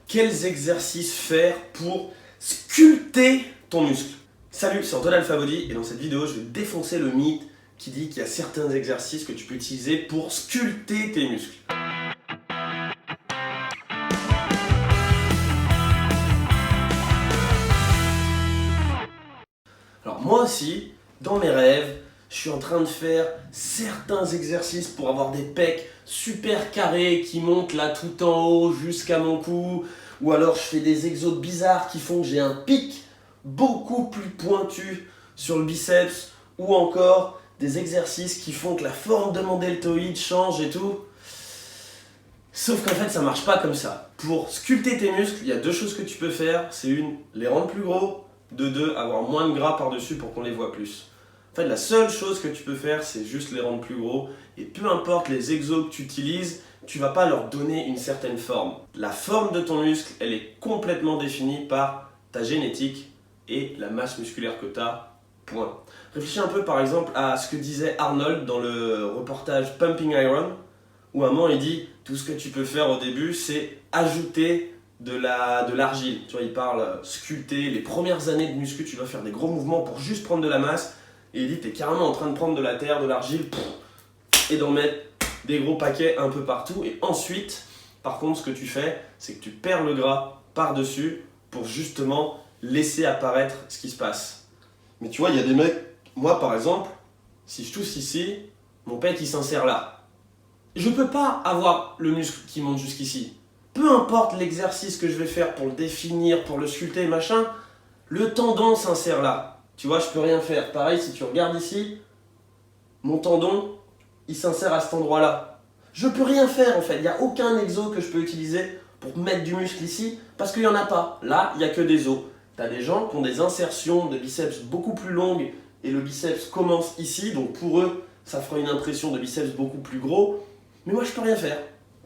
quels exercices faire pour sculpter ton muscle. Salut, c'est Antoine Alpha Body et dans cette vidéo, je vais défoncer le mythe qui dit qu'il y a certains exercices que tu peux utiliser pour sculpter tes muscles. Alors moi aussi, dans mes rêves, je suis en train de faire certains exercices pour avoir des pecs super carrés qui montent là tout en haut jusqu'à mon cou. Ou alors je fais des exos bizarres qui font que j'ai un pic beaucoup plus pointu sur le biceps. Ou encore des exercices qui font que la forme de mon deltoïde change et tout. Sauf qu'en fait ça marche pas comme ça. Pour sculpter tes muscles, il y a deux choses que tu peux faire. C'est une, les rendre plus gros. De deux, avoir moins de gras par-dessus pour qu'on les voit plus. En fait, la seule chose que tu peux faire, c'est juste les rendre plus gros. Et peu importe les exos que tu utilises, tu vas pas leur donner une certaine forme. La forme de ton muscle, elle est complètement définie par ta génétique et la masse musculaire que tu as, point. Réfléchis un peu par exemple à ce que disait Arnold dans le reportage Pumping Iron, où à un moment il dit « Tout ce que tu peux faire au début, c'est ajouter de l'argile ». Tu vois, il parle sculpter, les premières années de muscu, tu dois faire des gros mouvements pour juste prendre de la masse. Et il dit, tu es carrément en train de prendre de la terre, de l'argile, et d'en mettre des gros paquets un peu partout. Et ensuite, par contre, ce que tu fais, c'est que tu perds le gras par-dessus pour justement laisser apparaître ce qui se passe. Mais tu vois, il y a des mecs, moi par exemple, si je tousse ici, mon pec il s'insère là. Je peux pas avoir le muscle qui monte jusqu'ici. Peu importe l'exercice que je vais faire pour le définir, pour le sculpter, machin, le tendon s'insère là. Tu vois, je peux rien faire. Pareil, si tu regardes ici, mon tendon, il s'insère à cet endroit-là. Je peux rien faire en fait. Il n'y a aucun exo que je peux utiliser pour mettre du muscle ici parce qu'il n'y en a pas. Là, il n'y a que des os. Tu as des gens qui ont des insertions de biceps beaucoup plus longues et le biceps commence ici. Donc pour eux, ça fera une impression de biceps beaucoup plus gros. Mais moi, je peux rien faire.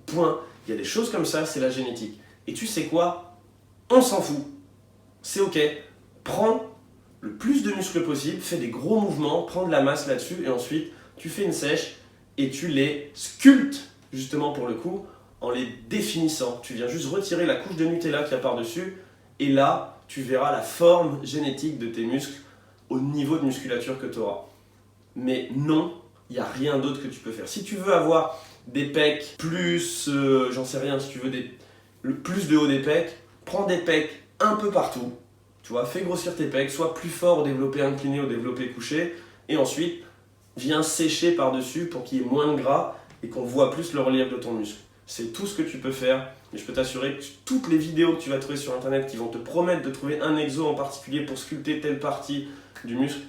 Point. Il y a des choses comme ça, c'est la génétique. Et tu sais quoi? On s'en fout. C'est ok. Prends le plus de muscles possible, fais des gros mouvements, prends de la masse là-dessus et ensuite tu fais une sèche et tu les sculptes justement pour le coup en les définissant. Tu viens juste retirer la couche de Nutella qu'il y a par-dessus et là tu verras la forme génétique de tes muscles au niveau de musculature que tu auras. Mais non, il n'y a rien d'autre que tu peux faire. Si tu veux avoir des pecs plus, j'en sais rien, si tu veux le plus de haut des pecs, prends des pecs un peu partout. Tu vois, fais grossir tes pecs, sois plus fort au développé incliné, au développé couché, et ensuite, viens sécher par-dessus pour qu'il y ait moins de gras et qu'on voit plus le relief de ton muscle. C'est tout ce que tu peux faire, et je peux t'assurer que toutes les vidéos que tu vas trouver sur internet qui vont te promettre de trouver un exo en particulier pour sculpter telle partie du muscle,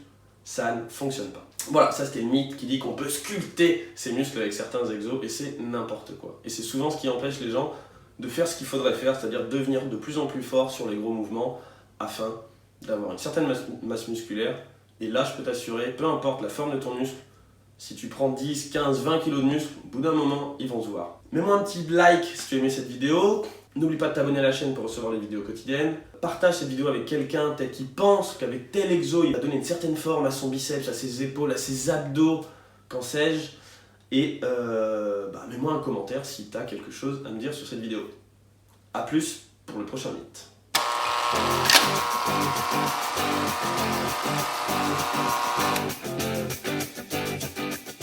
ça ne fonctionne pas. Voilà, ça c'était le mythe qui dit qu'on peut sculpter ses muscles avec certains exos, et c'est n'importe quoi. Et c'est souvent ce qui empêche les gens de faire ce qu'il faudrait faire, c'est-à-dire devenir de plus en plus fort sur les gros mouvements, afin d'avoir une certaine masse musculaire. Et là, je peux t'assurer, peu importe la forme de ton muscle, si tu prends 10, 15, 20 kg de muscle, au bout d'un moment, ils vont se voir. Mets-moi un petit like si tu as aimé cette vidéo. N'oublie pas de t'abonner à la chaîne pour recevoir les vidéos quotidiennes. Partage cette vidéo avec quelqu'un peut-être qui pense qu'avec tel exo, il va donner une certaine forme à son biceps, à ses épaules, à ses abdos, qu'en sais-je. Et mets-moi un commentaire si tu as quelque chose à me dire sur cette vidéo. A plus pour le prochain mythe. Thank you.